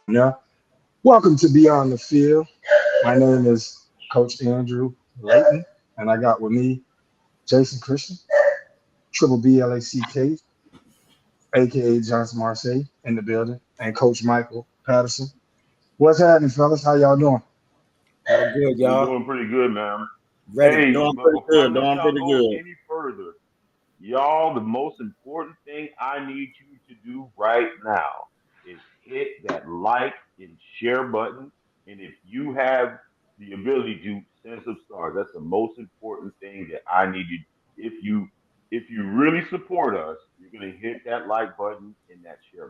Now, welcome to Beyond the Field. My name is Coach Andrew Layton, and I got with me Jason Christian, Triple BLACK, aka Johnson Marseille, in the building, and Coach Michael Patterson. What's happening, fellas? How y'all doing? All good, We're y'all. doing pretty good, man. Ready. Hey, Doing but pretty before I good. let Doing y'all pretty go good. any further, y'all, the most important thing I need you to do right now is hit that like and share button. And if you have the ability to send some stars, that's the most important thing that I need you. If you really support us, you're gonna hit that like button and that share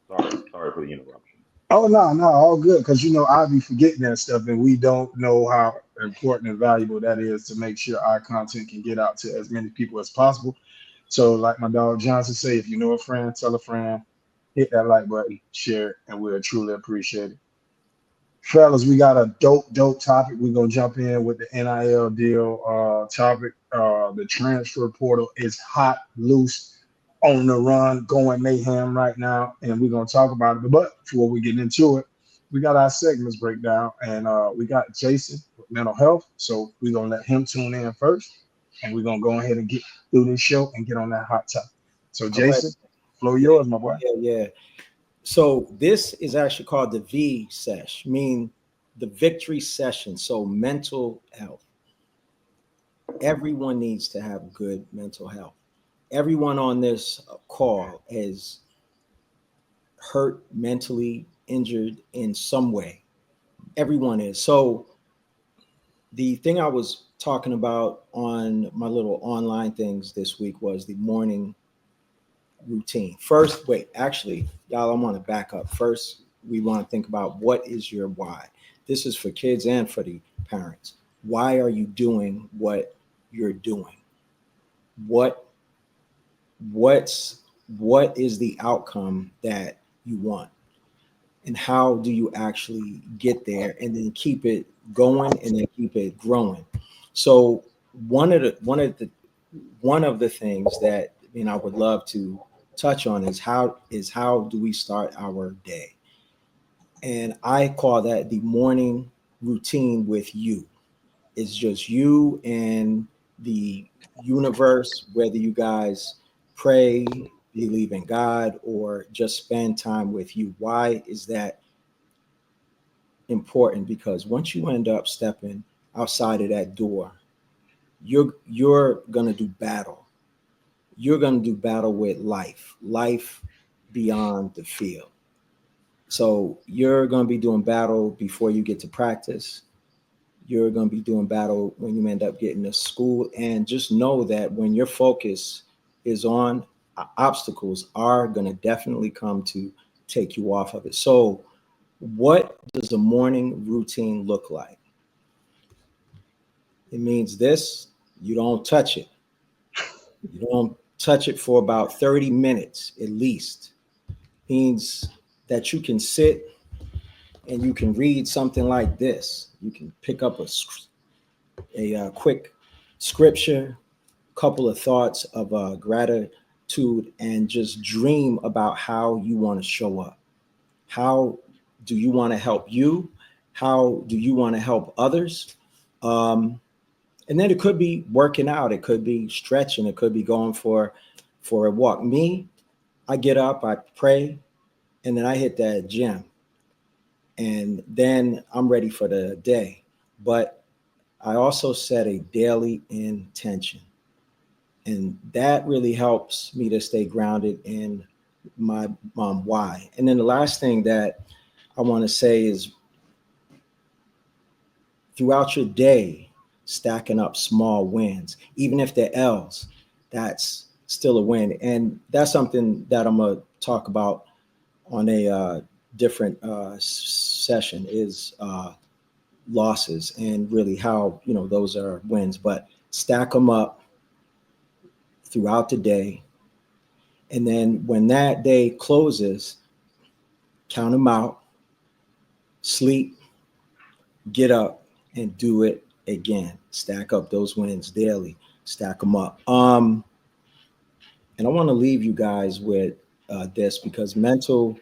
button. Sorry for the interruption. Oh no, no, all good. Because I'll be forgetting that stuff, and we don't know how important and valuable that is to make sure our content can get out to as many people as possible. So, like my dog Johnson say, if you know a friend, tell a friend, hit that like button, share it, and we'll truly appreciate it. Fellas, we got a dope topic. We're gonna jump in with the NIL deal topic. The transfer portal is hot, loose, on the run, going mayhem right now, and we're gonna talk about it. But before we get into it, we got our segments breakdown, and we got Jason with mental health. So we're gonna let him tune in first, and we're gonna go ahead and get through this show and get on that hot topic. So All right. Jason, flow Yeah, yours, my boy. yeah. So this is actually called the V sesh, mean the victory session. So mental health. Everyone needs to have good mental health. Everyone on this call is hurt, mentally injured in some way. Everyone is. So the thing I was talking about on my little online things this week was the morning routine. First, wait, actually, y'all, I want to back up. First, we want to think about what is your why. This is for kids and for the parents. Why are you doing what you're doing? What what's what is the outcome that you want? And how do you actually get there and then keep it going and then keep it growing? So one of the things that I would love to touch on is how do we start our day? And I call that the morning routine with you. It's just you and the universe, whether you guys pray, believe in God, or just spend time with you. Why is that important? Because once you end up stepping outside of that door, you're gonna do battle. You're gonna do battle with life beyond the field. So you're gonna be doing battle before you get to practice. You're gonna be doing battle when you end up getting to school. And just know that when your focus is on obstacles are gonna definitely come to take you off of it. So what does a morning routine look like? It means this: you don't touch it. You don't touch it for about 30 minutes at least. Means that you can sit and you can read something like this. You can pick up a quick scripture, couple of thoughts of gratitude, and just dream about how you want to show up. How do you want to help you? How do you want to help others? Um, and then it could be working out, it could be stretching, it could be going for a walk. Me, I get up, I pray, and then I hit that gym, and then I'm ready for the day. But I also set a daily intention, and that really helps me to stay grounded in my why. And then the last thing that I want to say is throughout your day, stacking up small wins, even if they're L's, that's still a win. And that's something that I'm going to talk about on a different session is losses and really how, those are wins, but stack them up throughout the day. And then when that day closes, count them out, sleep, get up, and do it again. Stack up those wins daily, stack them up. And I want to leave you guys with this because mental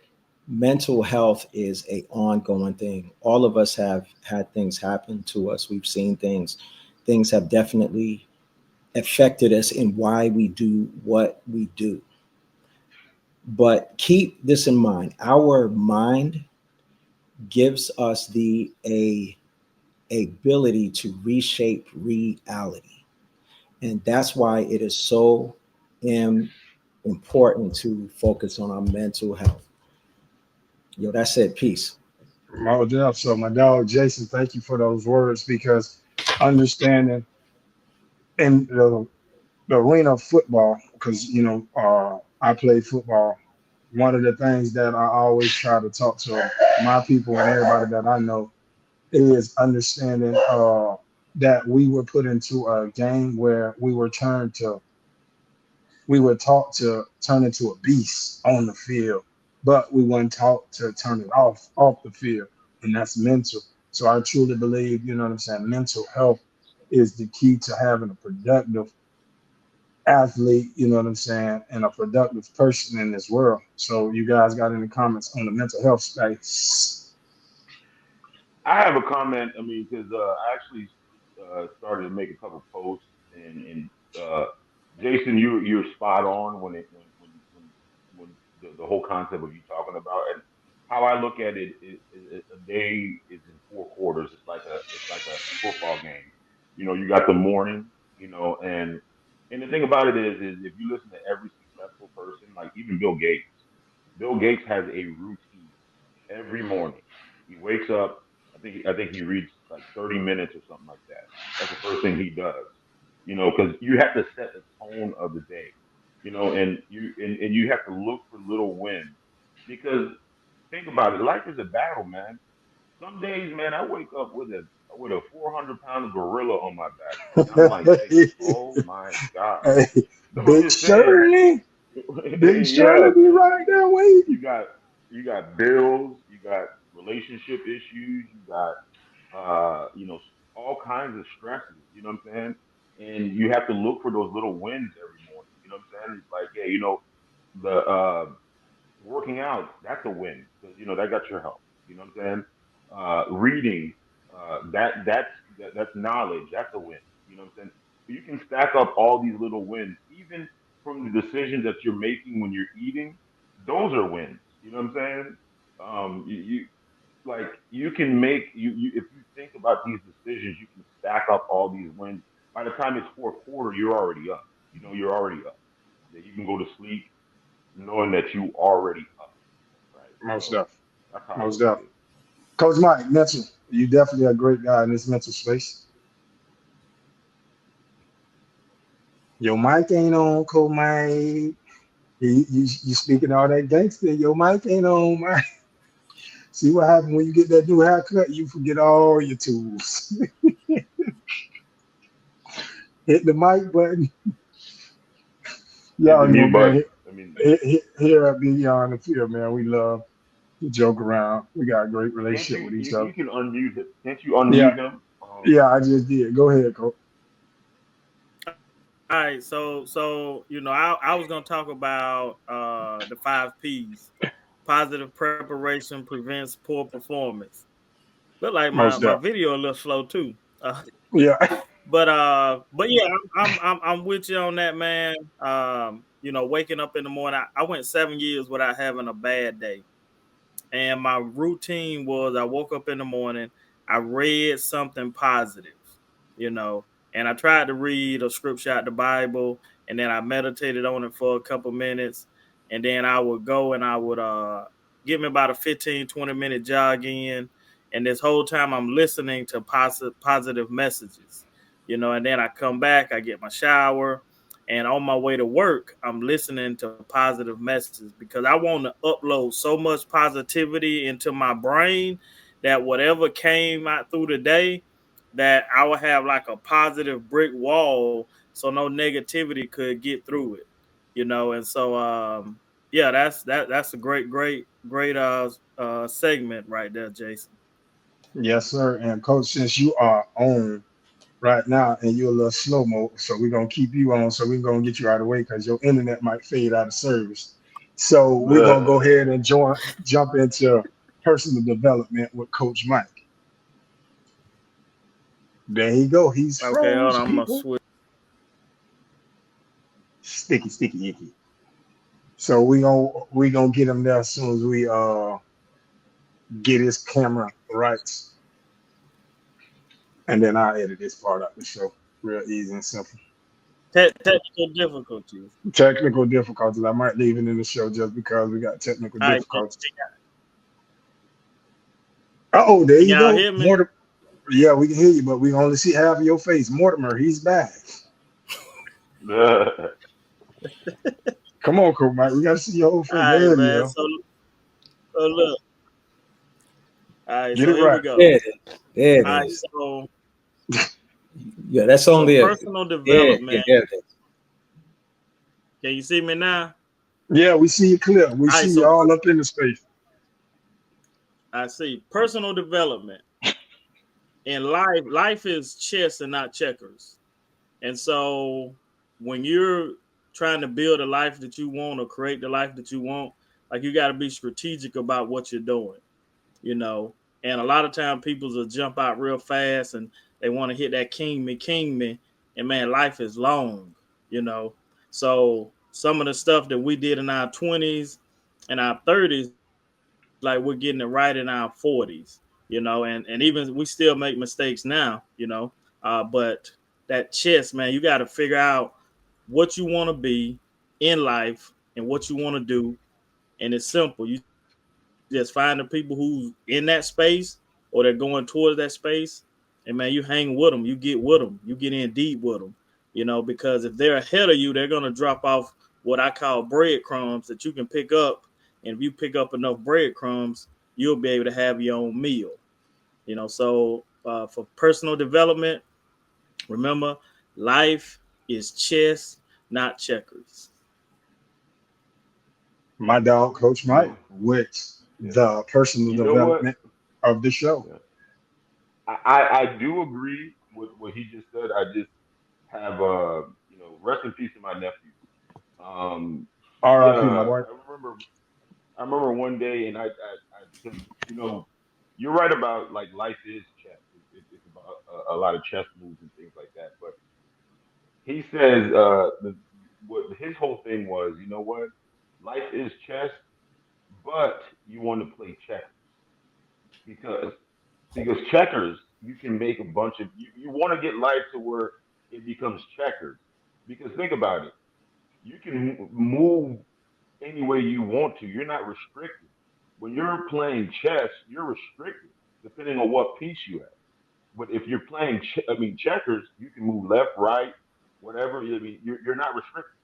mental health is a ongoing thing. All of us have had things happen to us. We've seen things. Things have definitely affected us in why we do what we do. But keep this in mind. Our mind gives us the a ability to reshape reality. And that's why it is so important to focus on our mental health. Yo, that's it. Peace. My dog. So my dog Jason, thank you for those words because understanding in the arena of football, because I play football. One of the things that I always try to talk to my people and everybody that I know is understanding that we were put into a game where we were taught to turn into a beast on the field, but we weren't taught to turn it off the field, and that's mental. So I truly believe, you know what I'm saying, mental health is the key to having a productive athlete, you know what I'm saying, and a productive person in this world. So you guys got any comments on the mental health space? I have a comment. I mean, because I actually started to make a couple posts, and Jason, you're spot on when the whole concept of you talking about and how I look at it is a day is in four quarters. It's like a football game. You got the morning, and the thing about it is if you listen to every successful person, like even Bill Gates. Bill Gates has a routine every morning. He wakes up. I think he reads like 30 minutes or something like that. That's the first thing he does. Because you have to set the tone of the day. And you have to look for little wins because think about it. Life is a battle, man. Some days, man, I wake up with a 400-pound gorilla on my back, and I'm like thinking, oh my god. Hey, No, I'm Big just saying. Shirley, Big Yeah, Shirley be right there waiting. you got bills, you got relationship issues, you got all kinds of stresses. You know what I'm saying? And you have to look for those little wins every morning. You know what I'm saying? It's like, yeah, the working out, that's a win because that got your health. You know what I'm saying? Reading, that's knowledge. That's a win. You know what I'm saying? You can stack up all these little wins, even from the decisions that you're making when you're eating. Those are wins. You know what I'm saying? You like you can make you if you think about these decisions, you can stack up all these wins. By the time it's fourth quarter, you're already up. You're already up. That you can go to sleep knowing that you already up, right? Most So stuff. that's how I Most look at stuff. it. Coach Mike, mental. You definitely a great guy in this mental space. Your mic ain't on, Coach Mike. You speaking all that gangster. Your mic ain't on, man. See what happens when you get that new haircut? You forget all your tools. Hit the mic button. Hit the Y'all know, mute man. button. I mean, Here at Beyond the Field, man, we love to joke around. We got a great can't relationship you with each you, other. you can unmute him? Can't you Yeah, unmute him? yeah, I just did. Go ahead, Coach. All right, so I was gonna talk about the 5 P's. Positive preparation prevents poor performance. Look like my Most my deaf. video a little slow too. Yeah, But yeah, I'm with you on that, man. Waking up in the morning. I went 7 years without having a bad day. And my routine was I woke up in the morning, I read something positive, you know, and I tried to read a scripture out the Bible, and then I meditated on it for a couple minutes, and then I would go and I would give me about a 15-20 minute jog in, and this whole time I'm listening to positive messages, and then I come back, I get my shower, and on my way to work, I'm listening to positive messages because I want to upload so much positivity into my brain that whatever came out through the day, that I would have like a positive brick wall so no negativity could get through it. And so yeah, that's a great segment right there, Jason. yes, sir. And Coach, since you are on right now and you're a little slow mo, so we're gonna keep you on, so we're gonna get you out of the way because your internet might fade out of service. So we're gonna go ahead and jump into personal development with Coach Mike. There you go. He's Okay, hold froze, on. I'm gonna people. switch. Sticky, sticky, icky. So we gonna get him there as soon as we get his camera right, and then I'll edit this part out the show. Real easy and simple. Technical difficulties. Technical difficulties. I might leave it in the show just because we got technical All right, difficulties. Oh, there can you y'all go. hear me? Mortimer. Yeah, we can hear you, but we only see half of your face. Mortimer, he's back. Come on, Coach Mike. We gotta see your whole All face. right, There you man. go. So look. All right, Get so it here we right. go. There it is. There All it right, is. so Yeah, that's only a personal yeah, development. there it is. Can you see me now? Yeah, we see you clear. We All right, see you so all up in the space. I see personal development in life. Life is chess and not checkers. And so when you're trying to build a life that you want or create the life that you want, like you got to be strategic about what you're doing, you know. And a lot of time people will jump out real fast and they want to hit that king me. And man, life is long, you know. So some of the stuff that we did in our 20s and our 30s, like we're getting it right in our 40s, you know, and even we still make mistakes now, you know. But that chess, man, you got to figure out what you want to be in life and what you want to do. And it's simple. You just find the people who's in that space or they're going towards that space. And man, you hang with them, you get with them, you get in deep with them, you know, because if they're ahead of you, they're going to drop off what I call breadcrumbs that you can pick up. And if you pick up enough breadcrumbs, you'll be able to have your own meal, you know. So for personal development, remember, life is chess, not checkers. My dog, Coach Mike, no, with yeah. the personal You know what? development of the show. Yeah. I do agree with what he just said. I just have rest in peace to my nephew. Um, R.I.P. my yeah, boy. I remember one day, and because you're right about like life is chess. It's about a lot of chess moves and things like that. But he says what his whole thing was, you know what, life is chess, but you want to play checkers because checkers you can make a bunch of you want to get life to where it becomes checkers because think about it, you can move any way you want to. You're not restricted. When you're playing chess, you're restricted depending on what piece you have. But if you're playing, checkers, you can move left, right, whatever. I mean, you're not restricted.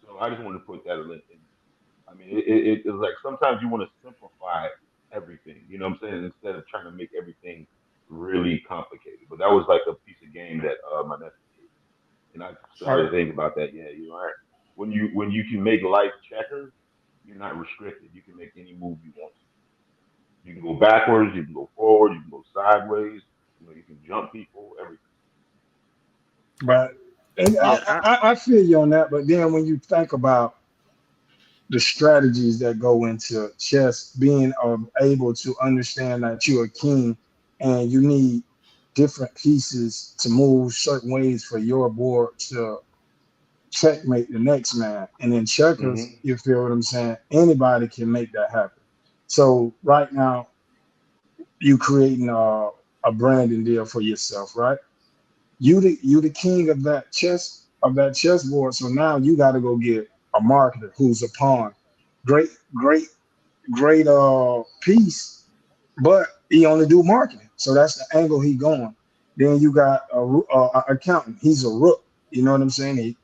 So I just want to put that in there. I mean, it's like sometimes you want to simplify everything. You know what I'm saying? Instead of trying to make everything really complicated. But that was like a piece of game that my nephew gave me, and I All started right. to think about that. Yeah, you're right. When you can make life checkers, you're not restricted. You can make any move you want to. You can go backwards, you can go forward, you can go sideways. You can jump people, everything. But and Yeah, I feel you on that. But then when you think about the strategies that go into chess, being able to understand that you're a king and you need different pieces to move certain ways for your board to checkmate the next man. And in checkers, Hmm. you feel what I'm saying? Anybody can make that happen. So right now, you creating a branding deal for yourself, right? You the king of that chessboard. So now you got to go get a marketer who's a pawn. Great, great, great piece, but he only do marketing. So that's the angle he going. Then you got a accountant. He's a rook. You know what I'm saying?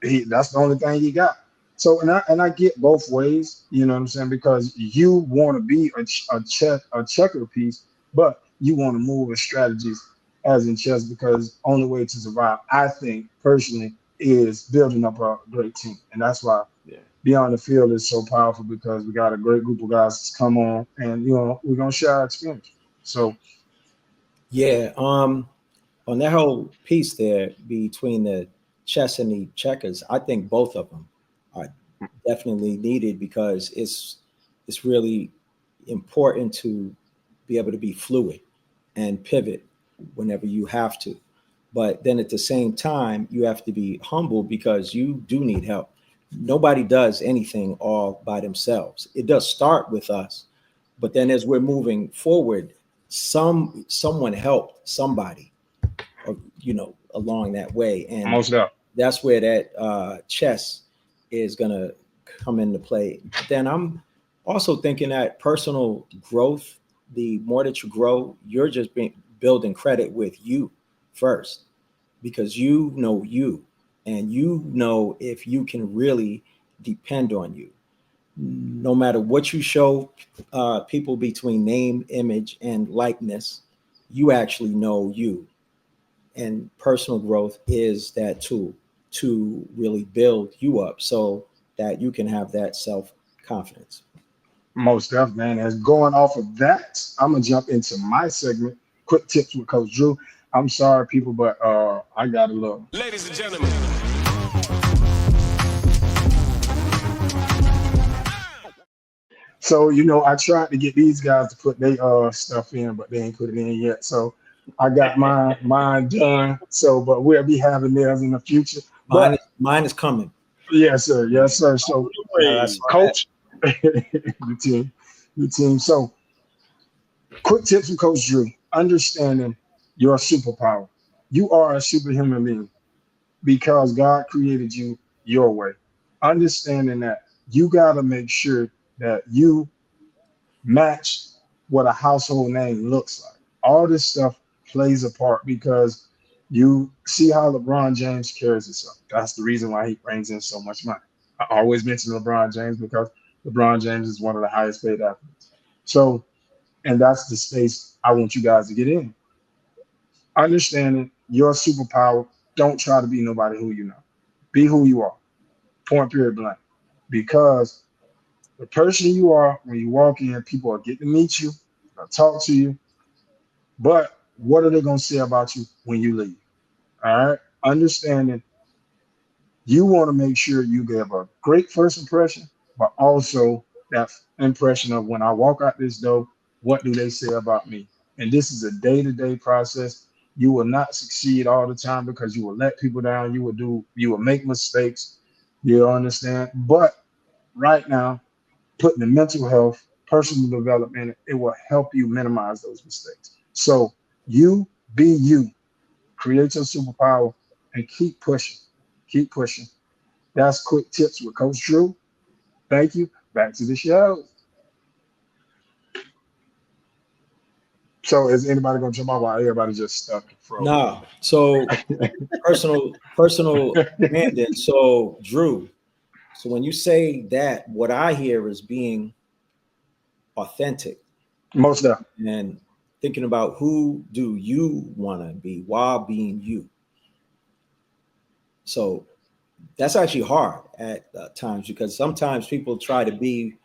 He that's the only thing he got. So and I get both ways, you know what I'm saying, because you want to be a checker piece, but you want to move with strategies as in chess because only way to survive, I think personally, is building up a great team, and that's why Yeah. beyond the field is so powerful because we got a great group of guys to come on, and we're gonna share our experience. So Yeah. On that whole piece there between the chess and the checkers, I think both of them are definitely needed because it's really important to be able to be fluid and pivot whenever you have to. But then at the same time, you have to be humble because you do need help. Nobody does anything all by themselves. It does start with us, but then as we're moving forward, someone helped somebody, along that way, and Most definitely. that's where that chess is gonna come into play. Then I'm also thinking that personal growth, the more that you grow, you're just building credit with you first because you and you know if you can really depend on you no matter what you show people between name, image, and likeness, you actually know you. And personal growth is that tool to really build you up so that you can have that self confidence. Most definitely, man. As going off of that, I'm gonna jump into my segment, quick tips with Coach Drew. I'm sorry, people, but I got a little. Ladies and gentlemen, So I tried to get these guys to put their stuff in, but they ain't put it in yet. So I got mine done. So, but we'll be having theirs in the future. Mine, But mine is coming. yes, sir, yes, sir. So, That's all right. Coach, the team, the team. So, quick tips from Coach Drew: understanding your superpower. You are a superhuman being because God created you your way. Understanding that you got to make sure that you match what a household name looks like. All this stuff plays a part because you see how LeBron James carries himself. That's the reason why he brings in so much money. I always mention LeBron James because LeBron James is one of the highest paid athletes. So, and that's the space I want you guys to get in. Understanding your superpower. Don't try to be nobody who you know. Be who you are. Point period blank. Because the person you are when you walk in, people are getting to meet you, they'll talk to you, but what are they going to say about you when you leave? All right. Understanding you want to make sure you give a great first impression, but also that impression of when I walk out this door, what do they say about me? And this is a day-to-day process. You will not succeed all the time because you will let people down. You will make mistakes. You understand? But right now, putting the mental health, personal development, it will help you minimize those mistakes. So you be you, create your superpower, and keep pushing. Keep pushing. That's quick tips with Coach Drew. Thank you. Back to the show. So is anybody gonna jump off while everybody just stuck and froze? No. So personal branding. So Drew. So when you say that, what I hear is being authentic Most of and thinking about who do you want to be while being you. So that's actually hard at times because sometimes people try to be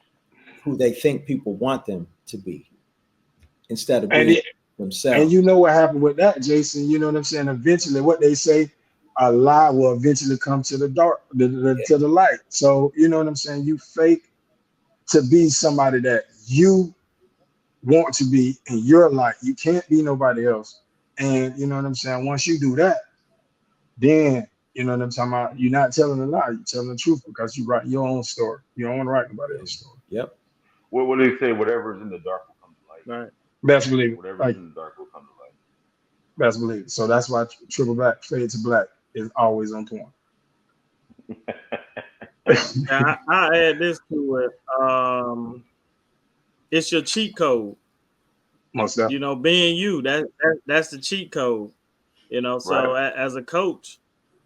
who they think people want them to be instead of and being it, and themselves. you know what happened with that, Jason. You know what I'm saying? Eventually, what they say, a lie will eventually come to the dark, Yeah. to the light. So you know what I'm saying? You fake to be somebody that you want to be in your life. You can't be nobody else. And you know what I'm saying? Once you do that, then you know what I'm talking about. You're not telling a lie. You're telling the truth because you write your own story. You don't want to write nobody else's story. Yep. What do they say? Whatever's in the dark will come to light. Right. Best believe it. Whatever's Like in the dark will come to best believe it. So that's why triple black, fade to black is always on point. light. Now, I add this to it. It's your cheat code. Most definitely. Being you. That's the cheat code. So Right. as a coach,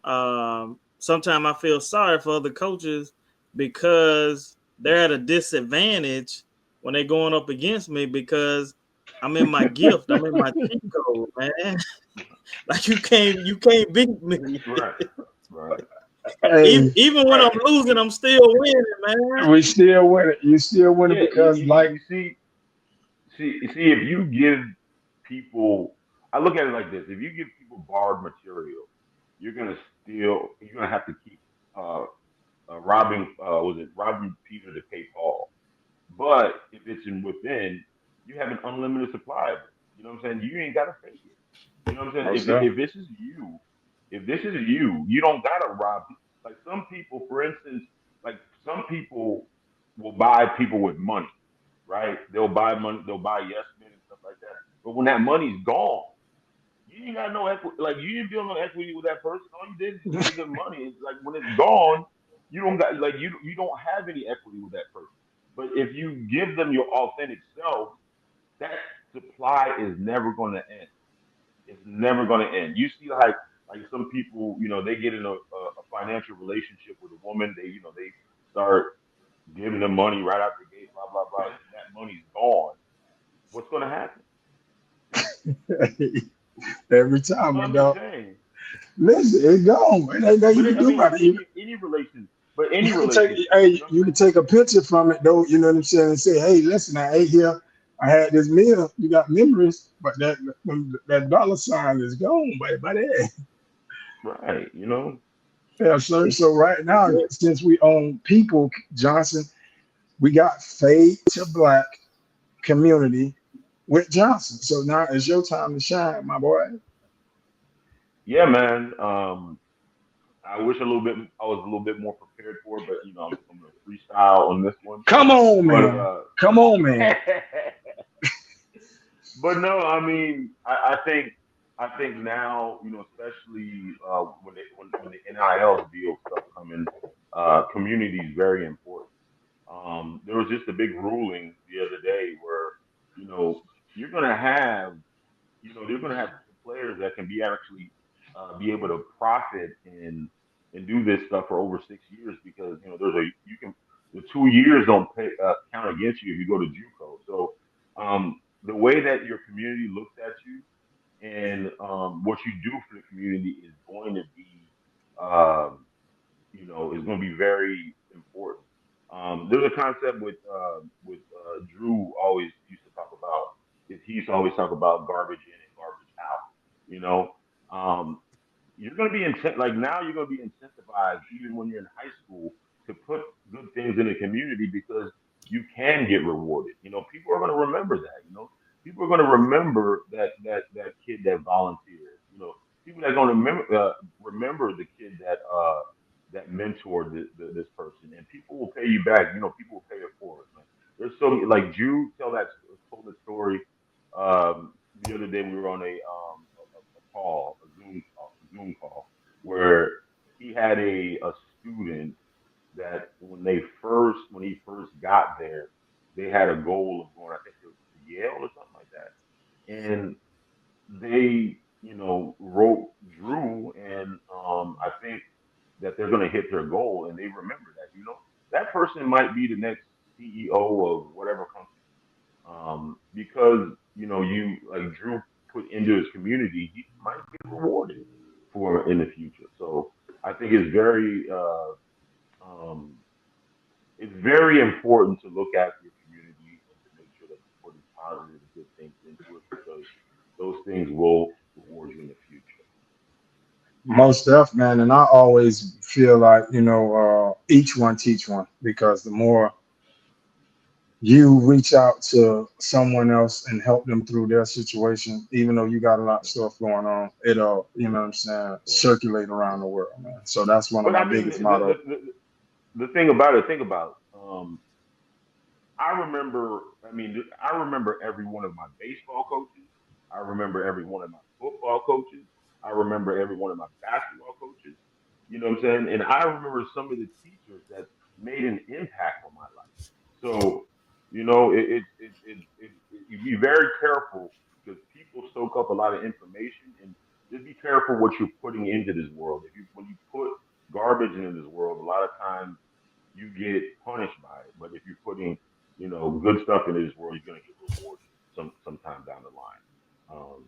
sometimes I feel sorry for other coaches because they're at a disadvantage when they're going up against me because I'm in my gift. I'm in my cheat code, man. Like you can't beat me. Right. Right. Hey, Even when Right. I'm losing, I'm still winning, man. we still win it. You still win it Yeah. because like You see, if you give people, I look at it like this: if you give people borrowed material, you're gonna have to keep uh, robbing Peter to pay Paul. But if it's in within, you have an unlimited supply of it. You know what I'm saying? You ain't gotta fake it. You know what I'm saying? Most definitely. If this is you, you don't gotta rob. Like some people, for instance, like some people will buy people with money, right? They'll buy money, they'll buy yes men and stuff like that. But when that money's gone, you ain't got no equity. Like you didn't build no equity with that person. All you did is just gave them money. It's like when it's gone, you don't got like you don't have any equity with that person. But if you give them your authentic self, that supply is never going to end. It's never going to end. You see, like some people, they get in a financial relationship with a woman. They start giving them money right out the gate, blah blah blah. And that money's gone. What's going to happen? Every time, No, my I'm just dog. saying. Listen, it's gone. It ain't nothing you But can I do mean, about it. any You can take, relationship, hey, you can take a picture from it though. You know what I'm saying? And say, hey, listen, I ate here. I had this meal. You got memories, but that dollar sign is gone, buddy. right? Yeah, sir. So right now, since we own people, Johnson, we got fade to black community with Johnson. So now it's your time to shine, my boy. Yeah, man. I wish I was a little bit more prepared for it, but I'm gonna freestyle on this one. Come on, But man. Come on, man. but no, I mean, I think now, especially when the NIL deal stuff coming, community is very important. There was just a big ruling the other day where you know you're gonna have they're going to have players that can be actually be able to profit and do this stuff for over 6 years because the 2 years don't count against you if you go to JUCO. So the way that your community looks at you and what you do for the community is going to be um, is going to be very important. There's a concept with Drew always used to talk about. He used to always talk about garbage in and garbage out. You know, um, you're going to be like now you're going to be incentivized even when you're in high school to put good things in the community because you can get rewarded. People are going to remember that. People are going to remember that kid that volunteered. People that are going to remember the kid that mentored this person, and people will pay you back. People will pay it forward. Man. There's so many, like Jude told a story the other day. We were on a call, a Zoom call, where he had a student that when he first got there, they had a goal of going, I think, to Yale or something like that, and they wrote Drew, and I think that they're going to hit their goal, and they remember that. That person might be the next CEO of whatever company, because you like Drew put into his community, he might get rewarded for in the future. So I think um, it's very important to look at your community and to make sure that you're putting positive, good things into it because those things will reward you in the future. Most deaf, man. And I always feel like, each one teach one because the more you reach out to someone else and help them through their situation, even though you got a lot of stuff going on, it'll, what I'm saying, circulate around the world, man. So that's one of But my I mean, biggest mottos. the thing about it, think about I remember, I remember every one of my baseball coaches. I remember every one of my football coaches. I remember every one of my basketball coaches. You know what I'm saying? And I remember some of the teachers that made an impact on my life. So, you be very careful because people soak up a lot of information and just be careful what you're putting into this world. When you put garbage into this world, a lot of times you get punished by it. But if you're putting, good stuff into this world, you're gonna get rewarded sometime down the line.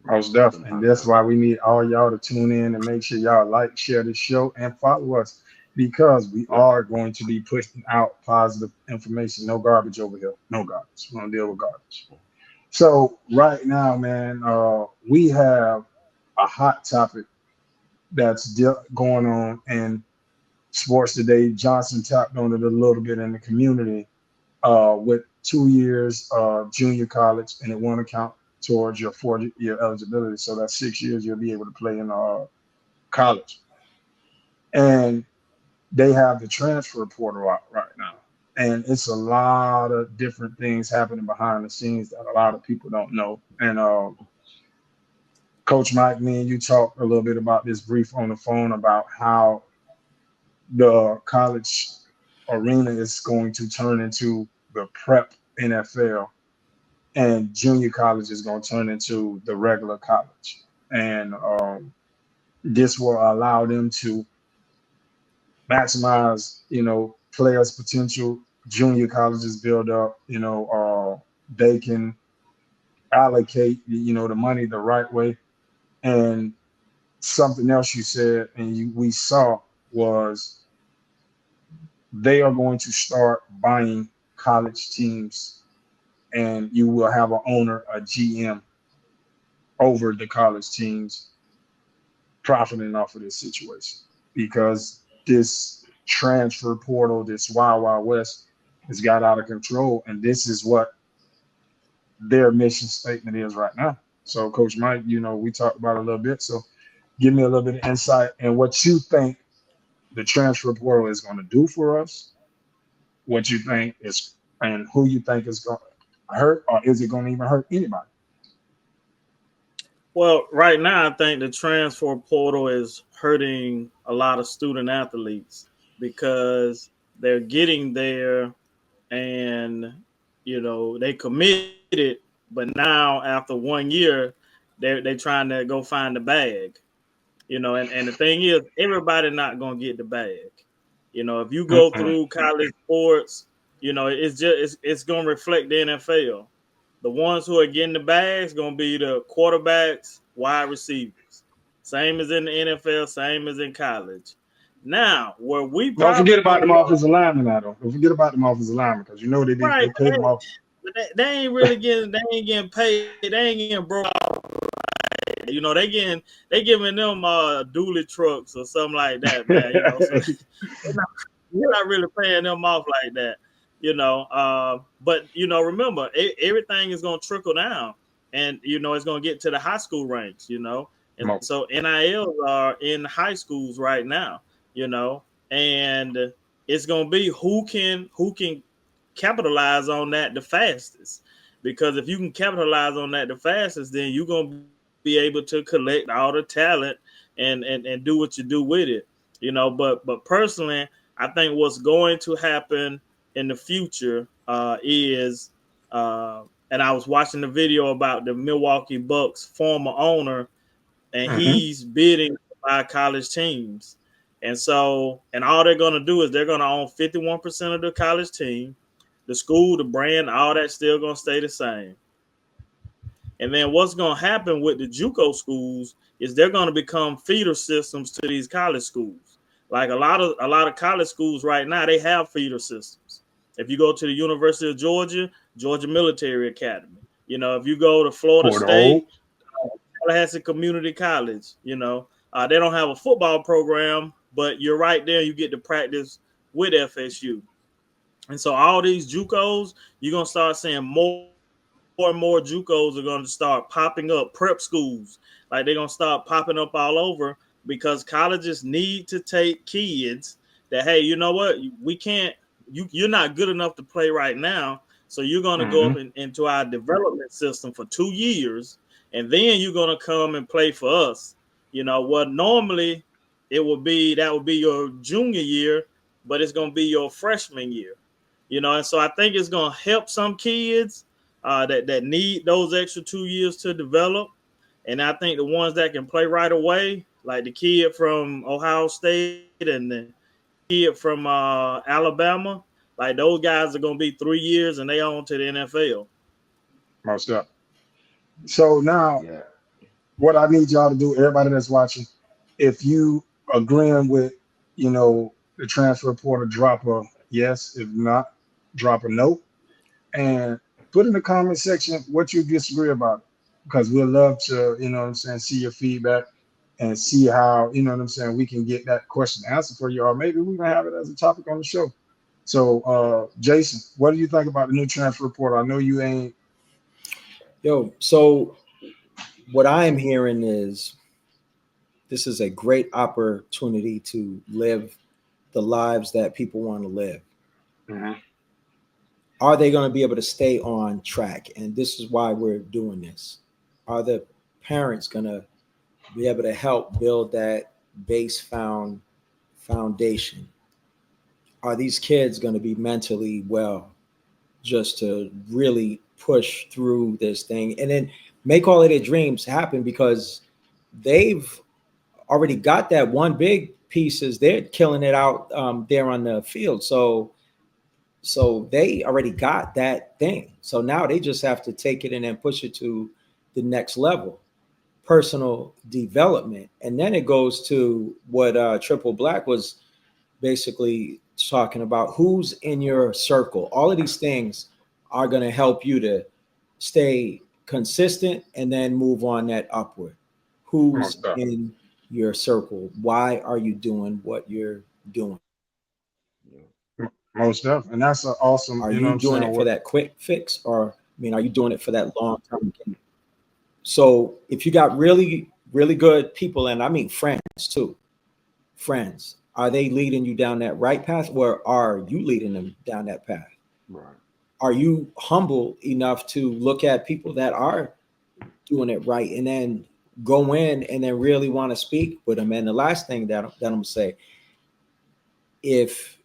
Most deaf. And Sometime that's down the why line. we need all y'all to tune in and make sure y'all like, share the show, and follow us because we Yep. are going to be pushing out positive information. No garbage over here. No garbage. We don't deal with garbage. So right now, man, we have a hot topic that's going on, and Sports Today, Johnson tapped on it a little bit in the community with 2 years junior college, and it won't account towards your 4-year eligibility. So that's 6 years you'll be able to play in college. And they have the transfer portal out right now. And it's a lot of different things happening behind the scenes that a lot of people don't know. And Coach Mike, me and you talked a little bit about this brief on the phone about how the college arena is going to turn into the prep NFL, and junior college is going to turn into the regular college. And this will allow them to maximize, players' potential. Junior colleges build up, they can allocate, the money the right way. And something else you said and we saw was they are going to start buying college teams, and you will have an owner, a GM, over the college teams profiting off of this situation, because this transfer portal, this wild wild west, has got out of control, and this is what their mission statement is right now. So Coach Mike, we talked about it a little bit, so give me a little bit of insight and what you think the transfer portal is going to do for us, what you think is, and who you think is going to hurt, or is it going to even hurt anybody? Well, right now, I think the transfer portal is hurting a lot of student athletes because they're getting there and, they committed, but now after 1 year, they're trying to go find the bag, and the thing is, everybody not going to get the bag. If you go Mm-mm. through college sports, it's going to reflect the NFL. The ones who are getting the bags going to be the quarterbacks, wide receivers. Same as in the NFL, same as in college. Now, where we Don't forget probably about going them to go, offensive linemen now, though. Don't forget about them offensive linemen, because right, they paid them off. but they ain't really getting, they ain't getting paid, they ain't getting broke. They giving them dually trucks or something like that, man. So you're not really paying them off like that, But remember, everything is gonna trickle down, and it's gonna get to the high school ranks, And Mo- so NILs are in high schools right now, and it's gonna be who can capitalize on that the fastest. Because if you can capitalize on that the fastest, then you're gonna be able to collect all the talent and do what you do with it, But personally, I think what's going to happen in the future is, and I was watching the video about the Milwaukee Bucks former owner, and mhm. he's bidding to buy college teams. And all they're going to do is they're going to own 51% of the college team. The school, the brand, all that's still going to stay the same. And then what's going to happen with the JUCO schools is they're going to become feeder systems to these college schools. Like a lot of college schools right now, they have feeder systems. If you go to the University of Georgia, Georgia Military Academy. If you go to Florida For the old, State, Tallahassee Community College, they don't have a football program, but you're right there. You get to practice with FSU. And so all these JUCOs, you're gonna start seeing more and more JUCOs are going to start popping up, prep schools, like they're gonna start popping up all over because colleges need to take kids that, hey, you know what, we can't, you're not good enough to play right now, so you're gonna go hmm up into our development system for 2 years, and then you're gonna come and play for us. What normally that would be your junior year, but it's gonna be your freshman year. And so I think it's gonna help some kids that need those extra 2 years to develop. And I think the ones that can play right away, like the kid from Ohio State and the kid from Alabama, like those guys are going to be 3 years and they on to the NFL. most up. So now, Yeah. what I need y'all to do, everybody that's watching, if you agreeing with, the transfer portal, drop a yes. If not, drop a no, and put in the comment section what you disagree about, because we'd love to, what I'm saying, see your feedback. and see how, you know what I'm saying, we can get that question answered for you, or maybe we can have it as a topic on the show. So, Jason, what do you think about the new transfer report? I know you ain't. Yo, so what I am hearing is this is a great opportunity to live the lives that people want to live. Mhm. Are they going to be able to stay on track? And this is why we're doing this. Are the parents going to be able to help build that base foundation? Are these kids going to be mentally well just to really push through this thing and then make all of their dreams happen? Because they've already got that one big pieces. They're killing it out there on the field. So they already got that thing. So now they just have to take it and then push it to the next level, personal development. And then it goes to what Triple Black was basically talking about: who's in your circle. All of these things are going to help you to stay consistent and then move on that upward. Who's Most stuff. in your circle? Why are you doing what you're doing? Yeah. Most stuff. And that's an awesome, Are you know you what I'm doing saying? it for What that quick fix, or I mean, are you doing it for that long term gain? So if you got really, really good people, and I mean friends too, friends, are they leading you down that right path, or are you leading them down that path? Right. Are you humble enough to look at people that are doing it right and then go in and then really want to speak with them? And the last thing that I'm gonna say, if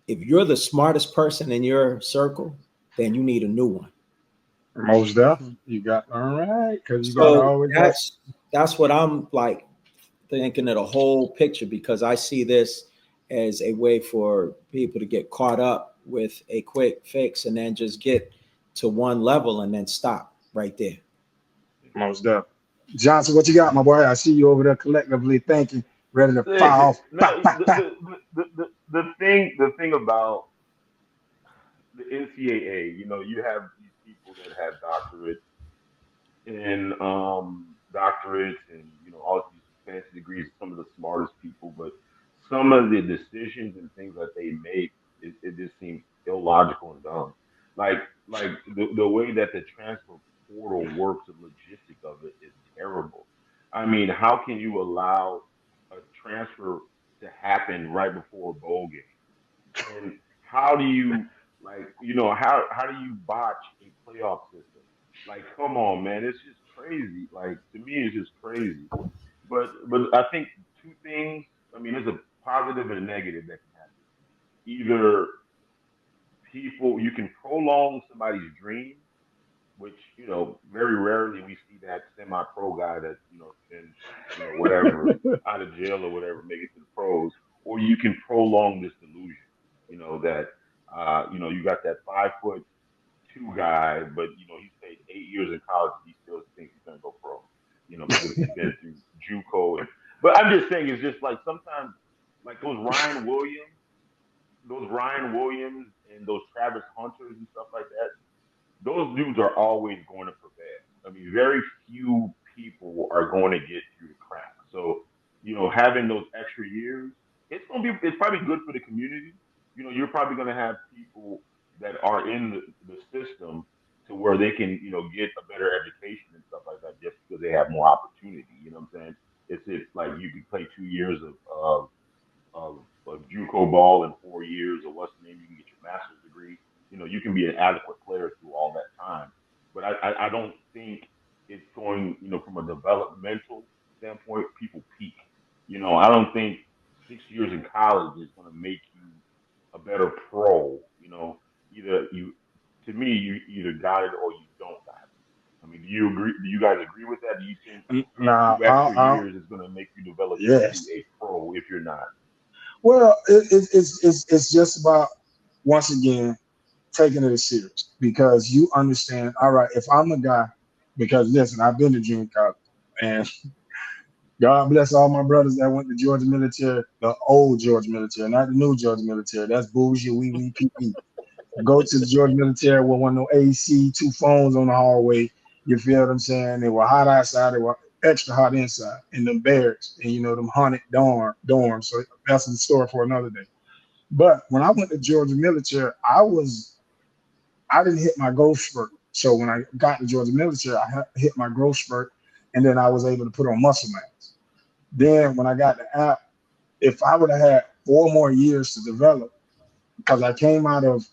you're the smartest person in your circle, then you need a new one. most stuff. You got all right, because you gotta So always have. that's what I'm like thinking of the whole picture, because I see this as a way for people to get caught up with a quick fix and then just get to one level and then stop right there. Most stuff. Johnson, what you got, my boy? I see you over there collectively thinking, ready to fire off. No, Bah, bah, bah. the thing about the NCAA, you have these people that have doctorates and all these fancy degrees, some of the smartest people, but some of the decisions and things that they make, it just seems illogical and dumb. Like the way that the transfer portal works, the logistic of it is terrible. I mean, how can you allow a transfer to happen right before a bowl game? And how do you how do you botch a playoff system? Like, come on, man, it's just crazy. Like, to me, it's just crazy. But I think two things. I mean, there's a positive and a negative that can happen. Either people you can prolong somebody's dream, which very rarely we see that semi-pro guy that spends whatever out of jail or whatever make it to the pros, or you can prolong this delusion. That you got that 5'2" guy, but he stayed 8 years in college and he still thinks he's gonna go pro. Because he's been through JUCO but I'm just saying it's just like sometimes like those Ryan Williams and those Travis Hunters and stuff like that, those dudes are always going to prevail. I mean, very few people are going to get through the cracks. So, having those extra years, it's probably good for the community. You're probably going to have people that are in the system to where they can, get a better education and stuff like that just because they have more opportunity. You know what I'm saying? It's like you could play 2 years of JUCO ball in 4 years, or what's the name? You can get your master's degree. You can be an adequate player through all that time. But I don't think it's going, from a developmental standpoint, people peak. I don't think 6 years in college is going to make you a better pro. Either you, to me, you either got it or you don't got it. I mean, do you agree? Do you guys agree with that? Do you think these Now, 2 extra years is going to make you develop into yes. a pro if you're not? Well, it's just about, once again, taking it serious, because you understand. All right, if I'm a guy, because listen, I've been to junior college, and God bless all my brothers that went to Georgia military, the old Georgia military, not the new Georgia military. That's bougie, wee pee pee. Go to the Georgia military with one no AC, two phones on the hallway. You feel what I'm saying? They were hot outside. extra hot inside in them barracks and them haunted dorms. So that's the story for another day. But when I went to Georgia military, I didn't hit my growth spurt. So when I got to Georgia military, hit my growth spurt, and then I was able to put on muscle mass. Then when I got the app, if I would have had 4 more years to develop, because I came out of,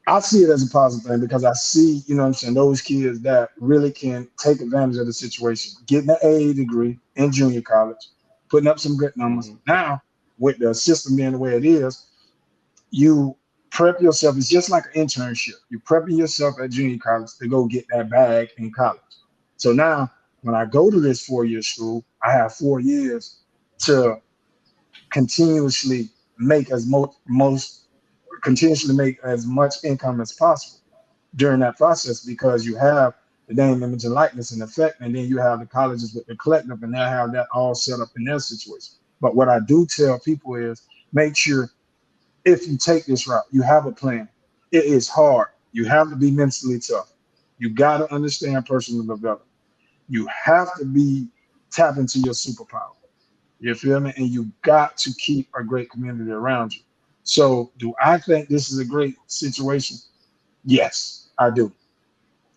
I see it as a positive thing because I see, what I'm saying, those kids that really can take advantage of the situation, getting an AA degree in junior college, putting up some good numbers. Mm-hmm. Now, with the system being the way it is, you prep yourself. It's just like an internship. You're prepping yourself at junior college to go get that bag in college. So now, when I go to this 4 year school, I have 4 years to continuously make most continuously make as much income as possible during that process because you have the name, image, and likeness and effect, and then you have the colleges with the collective, and they have that all set up in their situation. But what I do tell people is make sure if you take this route, you have a plan. It is hard. You have to be mentally tough. You got to understand personal development. You have to be tap into your superpower. You feel me? And you got to keep a great community around you. So, do I think this is a great situation? Yes, I do.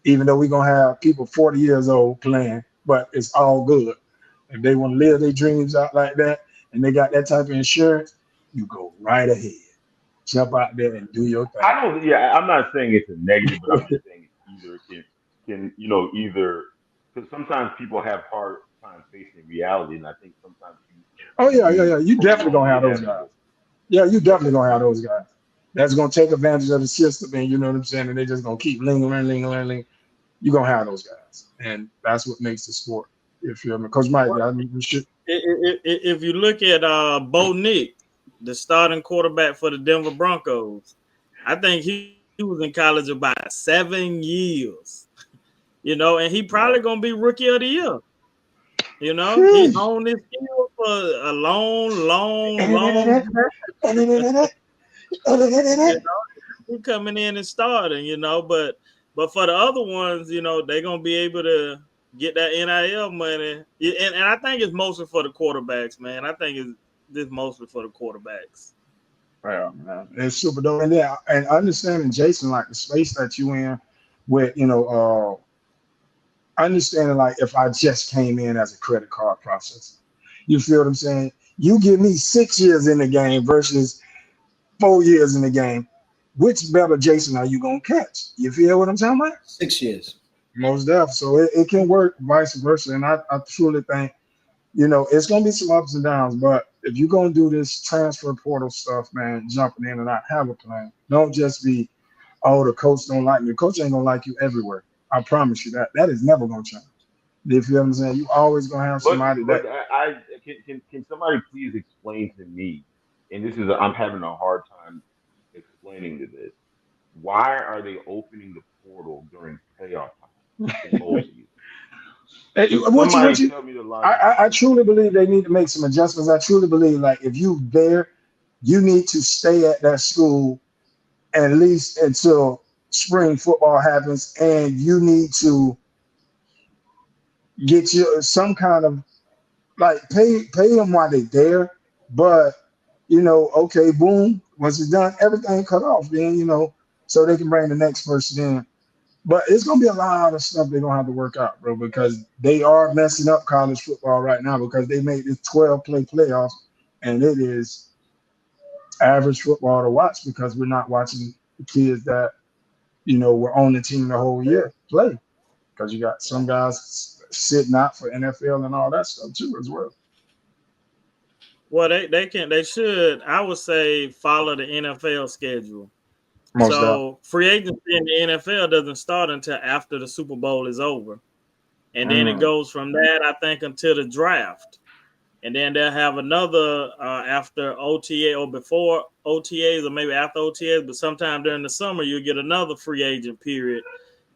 Even though we're gonna have people 40 years old playing, but it's all good. If they want to live their dreams out like that and they got that type of insurance, you go right ahead. Jump out there and do your thing. I don't. Yeah, I'm not saying it's a negative, but I'm just saying it's either can either because sometimes people have hard time facing reality, and I think sometimes Oh yeah, yeah, you yeah. You definitely prolong gonna the have those guys. inevitable. Yeah, you definitely gonna have those guys. That's gonna take advantage of the system, and you know what I'm saying, and they just gonna keep lingering. You're gonna have those guys, and that's what makes the sport. If you're Coach Mike, Well, I mean, we should. if you look at Bo Nick, the starting quarterback for the Denver Broncos, I think he was in college about 7 years. And he probably Right. gonna be rookie of the year. He Sheesh. honed his skill for a long time. He coming in and starting, but for the other ones, they're gonna be able to get that NIL money. And I think it's mostly for the quarterbacks, man. I think it's this mostly for the quarterbacks. Well, man, it's super dope, and yeah, and understanding Jason, like the space that you in, with understanding like if I just came in as a credit card processor, you feel what I'm saying? You give me 6 years in the game versus 4 years in the game. Which better Jason are you gonna catch? You feel what I'm talking about? 6 years. Most definitely. So it can work vice versa. And I truly think, it's gonna be some ups and downs, but if you're gonna do this transfer portal stuff, man, jumping in and out, have a plan. Don't just be, oh, the coach don't like me. The coach ain't gonna like you everywhere. I promise you that. That is never gonna change. You feel what I'm saying? You always gonna have But somebody but that I can somebody please explain to me? And this is I'm having a hard time explaining to this. Why are they opening the portal during playoff time in bowl season? Hey, Can what somebody you tell me the I, logic I I behind that? truly believe they need to make some adjustments. I truly believe like if you there, you need to stay at that school at least until spring football happens, and you need to get you some kind of like pay them while they there. But okay, boom, once it's done, everything cut off. Then so they can bring the next person in. But it's gonna be a lot of stuff they're gonna have to work out, bro, because they are messing up college football right now because they made this 12 play playoffs, and it is average football to watch because we're not watching the kids that were on the team the whole year play. Because you got some guys sitting out for NFL and all that stuff too as well. Well, they should, I would say, follow the NFL schedule. Most of So free agency in the NFL doesn't start until after the Super Bowl is over. And then it mm, goes from that, I think, until the draft. And then they'll have another after OTA or before OTAs or maybe after OTAs, but sometime during the summer, you'll get another free agent period.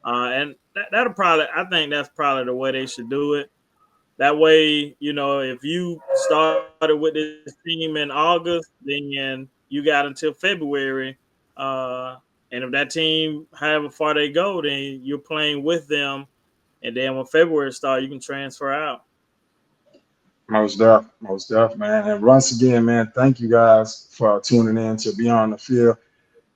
And that'll probably, I think that's probably the way they should do it. That way, if you started with this team in August, then you got until February. Uh, and if that team, however far they go, then you're playing with them And then when February starts, you can transfer out. Most deaf, man. And once again, man, thank you guys for tuning in to Beyond the Field.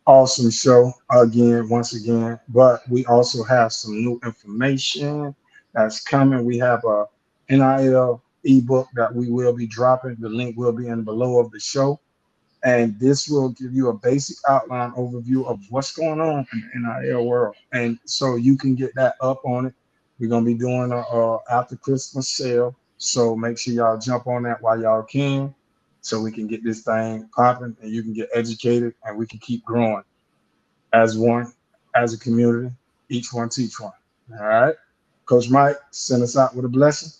Awesome show again, once again. But we also have some new information that's coming. We have a NIL ebook that we will be dropping. The link will be in below of the show. And this will give you a basic outline overview of what's going on in the NIL world. And so you can get that up on it. We're gonna be doing a after Christmas sale. So make sure y'all jump on that while y'all can, so we can get this thing popping and you can get educated and we can keep growing as one, as a community, each one teach one. All right. Coach Mike, send us out with a blessing.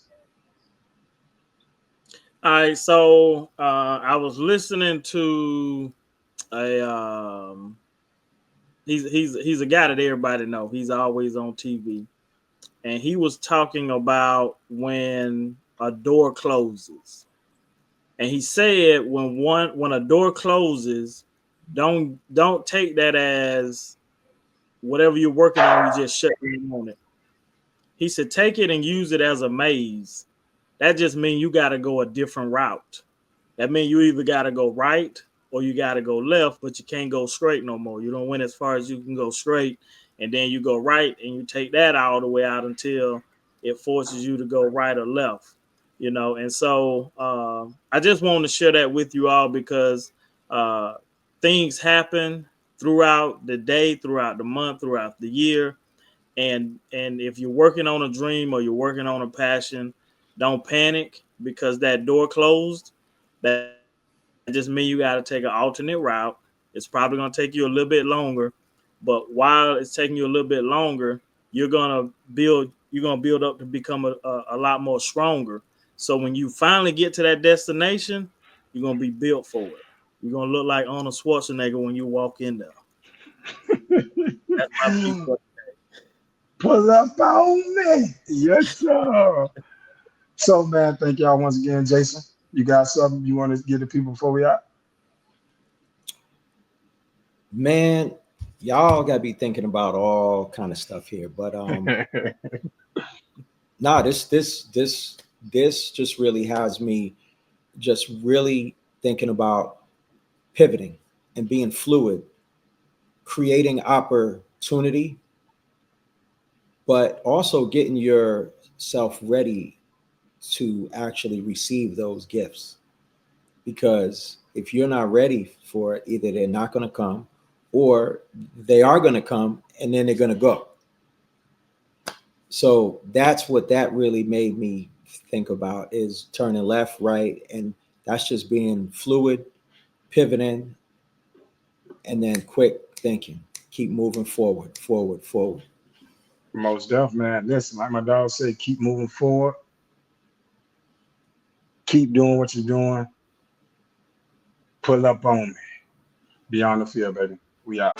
All right, so I was listening to a he's a guy that everybody know. He's always on TV, and he was talking about when a door closes, and he said when a door closes, don't take that as whatever you're working on, you just shut in on it. He said take it and use it as a maze. That just means you got to go a different route. That means you either got to go right or you got to go left, but you can't go straight no more. You don't went as far as you can go straight, and then you go right, and you take that all the way out until it forces you to go right or left. And so I just wanted to share that with you all because things happen throughout the day, throughout the month, throughout the year, and if you're working on a dream or you're working on a passion, don't panic because that door closed. That just means you got to take an alternate route. It's probably going to take you a little bit longer, but while it's taking you a little bit longer, you're gonna build up to become a lot more stronger. So when you finally get to that destination, you're gonna be built for it. You're gonna look like Arnold Schwarzenegger when you walk in there. That's my piece. Pull up on me. Yes, sir. So, man, thank y'all once again. Jason, you got something you want to give the people before we out? Man, y'all gotta be thinking about all kind of stuff here. But nah, this just really has me just really thinking about pivoting and being fluid, creating opportunity, but also getting yourself ready to actually receive those gifts. Because if you're not ready for it, either they're not going to come or they are going to come and then they're going to go. So that's what that really made me think about, is turning left, right. And that's just being fluid, pivoting, and then quick thinking. Keep moving forward, forward, forward. Most deaf, man. Listen, like my dog said, keep moving forward. Keep doing what you're doing. Pull up on me. Beyond the Field, baby. We out.